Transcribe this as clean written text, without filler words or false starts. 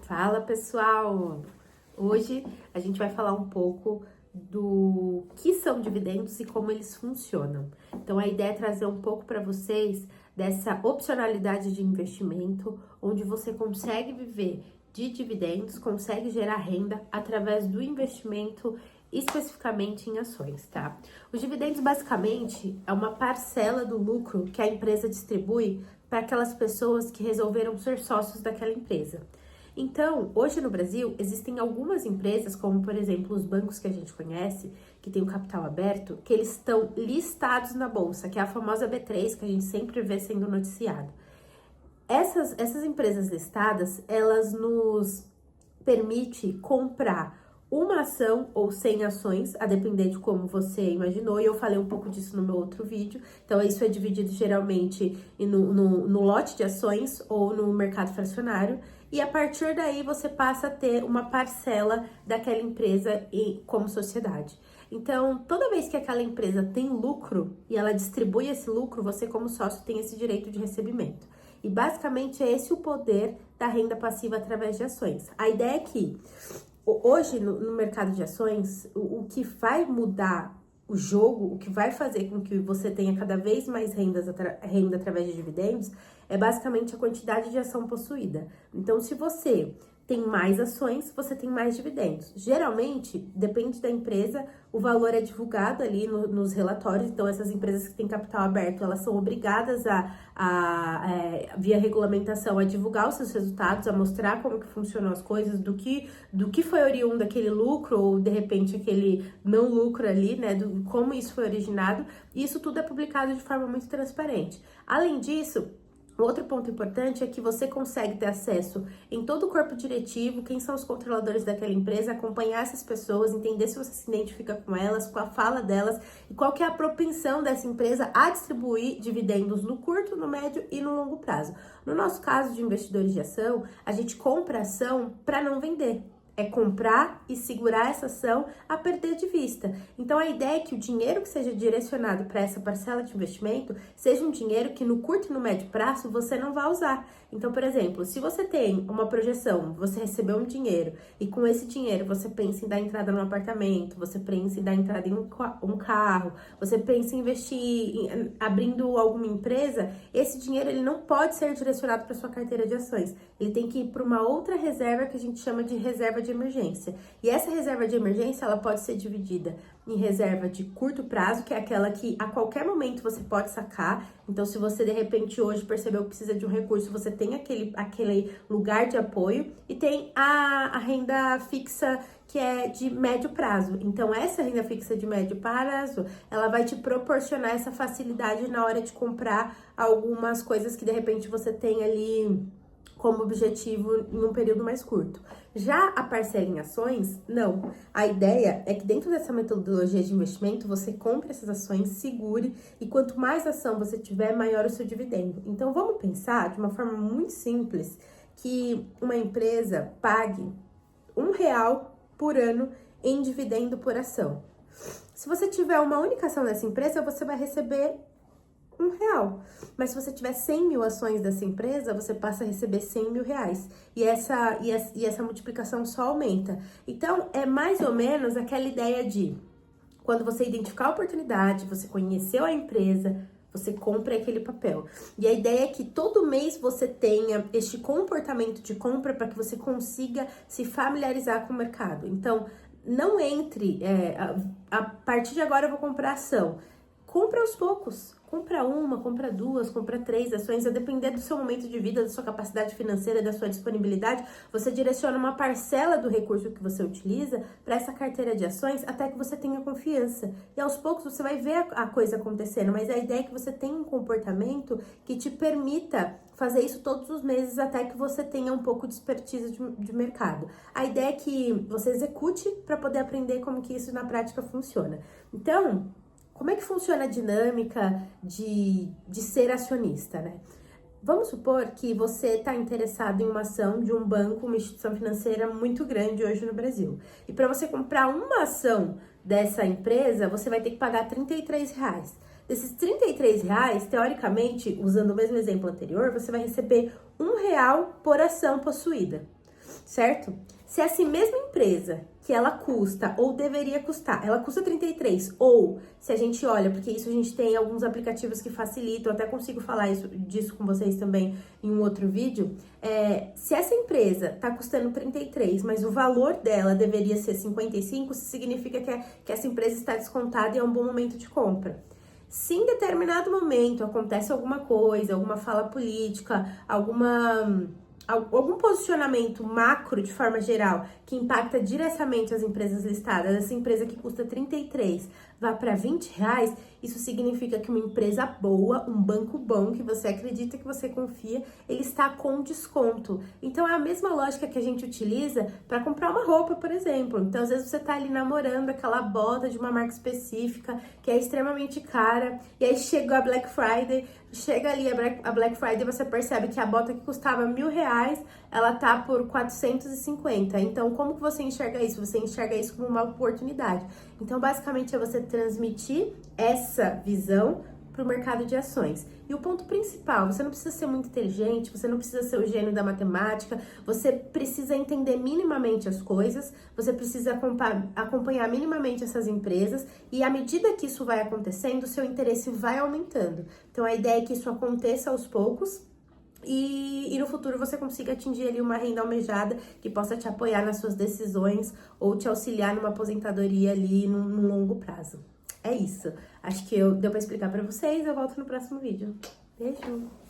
Fala pessoal! Hoje a gente vai falar um pouco do que são dividendos e como eles funcionam. Então a ideia é trazer um pouco para vocês dessa opcionalidade de investimento, onde você consegue viver de dividendos, consegue gerar renda através do investimento especificamente em ações, tá? Os dividendos basicamente é uma parcela do lucro que a empresa distribui para aquelas pessoas que resolveram ser sócios daquela empresa. Então, hoje no Brasil, existem algumas empresas, como por exemplo os bancos que a gente conhece, que tem o capital aberto, que eles estão listados na bolsa, que é a famosa B3, que a gente sempre vê sendo noticiado. Essas empresas listadas, elas nos permitem comprar uma ação ou 100 ações, a depender de como você imaginou, e eu falei um pouco disso no meu outro vídeo. Então, isso é dividido geralmente no lote de ações ou no mercado fracionário, e a partir daí você passa a ter uma parcela daquela empresa como sociedade. Então, toda vez que aquela empresa tem lucro e ela distribui esse lucro, você como sócio tem esse direito de recebimento. E basicamente é esse o poder da renda passiva através de ações. A ideia é que hoje, no mercado de ações, o que vai mudar o jogo, o que vai fazer com que você tenha cada vez mais renda através de dividendos, é basicamente a quantidade de ação possuída. Então, se você tem mais ações, você tem mais dividendos. Geralmente, depende da empresa, o valor é divulgado ali nos relatórios. Então, essas empresas que têm capital aberto, elas são obrigadas via regulamentação, a divulgar os seus resultados, a mostrar como que funcionam as coisas, do que foi oriundo aquele lucro, ou de repente aquele não lucro ali, né, como isso foi originado. E isso tudo é publicado de forma muito transparente. Além disso, outro ponto importante é que você consegue ter acesso em todo o corpo diretivo, quem são os controladores daquela empresa, acompanhar essas pessoas, entender se você se identifica com elas, com a fala delas e qual que é a propensão dessa empresa a distribuir dividendos no curto, no médio e no longo prazo. No nosso caso de investidores de ação, a gente compra ação para não vender. É comprar e segurar essa ação a perder de vista. Então, a ideia é que o dinheiro que seja direcionado para essa parcela de investimento seja um dinheiro que no curto e no médio prazo você não vai usar. Então, por exemplo, se você tem uma projeção, você recebeu um dinheiro e com esse dinheiro você pensa em dar entrada num apartamento, você pensa em dar entrada em um carro, você pensa em investir, abrindo alguma empresa, esse dinheiro ele não pode ser direcionado para sua carteira de ações. Ele tem que ir para uma outra reserva que a gente chama de reserva de emergência. E essa reserva de emergência, ela pode ser dividida em reserva de curto prazo, que é aquela que a qualquer momento você pode sacar. Então, se você de repente hoje percebeu que precisa de um recurso, você tem aquele lugar de apoio, e tem a renda fixa que é de médio prazo. Então, essa renda fixa de médio prazo, ela vai te proporcionar essa facilidade na hora de comprar algumas coisas que de repente você tem ali como objetivo em um período mais curto. Já a parcela em ações, não. A ideia é que dentro dessa metodologia de investimento, você compre essas ações, segure, e quanto mais ação você tiver, maior o seu dividendo. Então, vamos pensar de uma forma muito simples que uma empresa pague R$1 por ano em dividendo por ação. Se você tiver uma única ação dessa empresa, você vai receber R$1. Mas se você tiver 100 mil ações dessa empresa, você passa a receber 100 mil reais. E essa multiplicação só aumenta. Então, é mais ou menos aquela ideia de quando você identificar a oportunidade, você conheceu a empresa, você compra aquele papel. E a ideia é que todo mês você tenha este comportamento de compra para que você consiga se familiarizar com o mercado. Então, não entre, a partir de agora eu vou comprar ação. Compra aos poucos. Compra uma, compra duas, compra 3 ações, a depender do seu momento de vida, da sua capacidade financeira, da sua disponibilidade, você direciona uma parcela do recurso que você utiliza para essa carteira de ações até que você tenha confiança. E aos poucos você vai ver a coisa acontecendo, mas a ideia é que você tenha um comportamento que te permita fazer isso todos os meses até que você tenha um pouco de expertise de mercado. A ideia é que você execute para poder aprender como que isso na prática funciona. Então, como é que funciona a dinâmica de ser acionista, né? Vamos supor que você está interessado em uma ação de um banco, uma instituição financeira muito grande hoje no Brasil. E para você comprar uma ação dessa empresa, você vai ter que pagar R$33. Desses R$33, teoricamente, usando o mesmo exemplo anterior, você vai receber R$1 por ação possuída. certo? Se essa mesma empresa que ela custa ou deveria custar, ela custa 33, ou se a gente olha, porque isso a gente tem alguns aplicativos que facilitam, eu até consigo falar disso com vocês também em um outro vídeo, se essa empresa tá custando 33, mas o valor dela deveria ser 55, isso significa que essa empresa está descontada e é um bom momento de compra. Se em determinado momento acontece alguma coisa, alguma fala política, algum posicionamento macro de forma geral que impacta diretamente as empresas listadas, essa empresa que custa 33 vá para 20 reais, isso significa que uma empresa boa, um banco bom, que você acredita, que você confia, ele está com desconto. Então é a mesma lógica que a gente utiliza para comprar uma roupa, por exemplo. Então às vezes você tá ali namorando aquela bota de uma marca específica que é extremamente cara, e aí chega a Black Friday, chega ali a Black Friday, você percebe que a bota que custava R$1.000, ela tá por 450. Então, como que você enxerga isso? Você enxerga isso como uma oportunidade. Então, basicamente, é você transmitir essa visão para o mercado de ações. E o ponto principal, você não precisa ser muito inteligente, você não precisa ser o gênio da matemática, você precisa entender minimamente as coisas, você precisa acompanhar minimamente essas empresas, e à medida que isso vai acontecendo, o seu interesse vai aumentando. Então, a ideia é que isso aconteça aos poucos, e no futuro você consiga atingir ali uma renda almejada que possa te apoiar nas suas decisões ou te auxiliar numa aposentadoria ali num longo prazo. É isso. Acho que deu pra explicar pra vocês. Eu volto no próximo vídeo. Beijo!